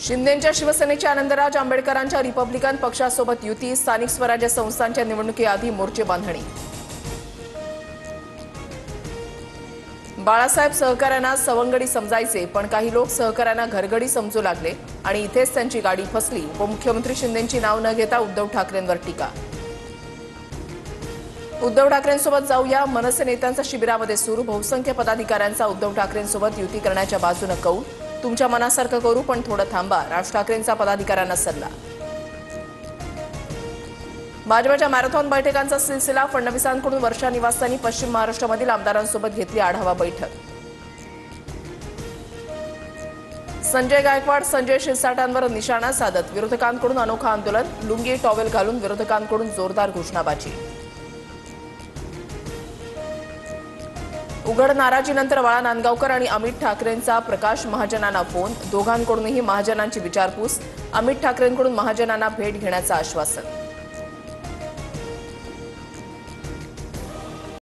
शिंदेंच्या शिवसेनेच्या आनंदराज आंबेडकरांच्या रिपब्लिकन पक्षासोबत युती, स्थानिक स्वराज्य संस्थांच्या निवडणुकीआधी मोर्चे बांधणी। बाळासाहेब सहकाऱ्यांना सवंगडी समजायचे, पण काही लोक सहकाऱ्यांना घरगडी समजू लागले आणि इथेच त्यांची गाडी फसली। उपमुख्यमंत्री शिंदेंची नाव न घेता उद्धव ठाकरेंवर टीका। उद्धव ठाकरेंसोबत जाऊया, मनसे नेत्यांचा शिबिरामध्ये सुरू। बहुसंख्य पदाधिकाऱ्यांचा उद्धव ठाकरेंसोबत युती करण्याच्या बाजूने कौल। तुमच्या मनासारखं करू, पण थोडं थांबा, राज ठाकरेंचा पदाधिकाऱ्यांना सल्ला। भाजपच्या मॅरेथॉन बैठकांचा सिलसिला। फडणवीसांकडून वर्षा निवासस्थानी पश्चिम महाराष्ट्रामधील आमदारांसोबत घेतली आढावा बैठक। संजय गायकवाड संजय शिरसाटांवर निशाणा साधत विरोधकांकडून अनोखं आंदोलन। लुंगी टॉवेल घालून विरोधकांकडून जोरदार घोषणाबाजी। उघड नाराजीनंतर बाळा नांदगावकर आणि अमित ठाकरेंचा प्रकाश महाजनांना फोन। दोघांकडूनही महाजनांची विचारपूस। अमित ठाकरेंकडून महाजनांना भेट घेण्याचं आश्वासन।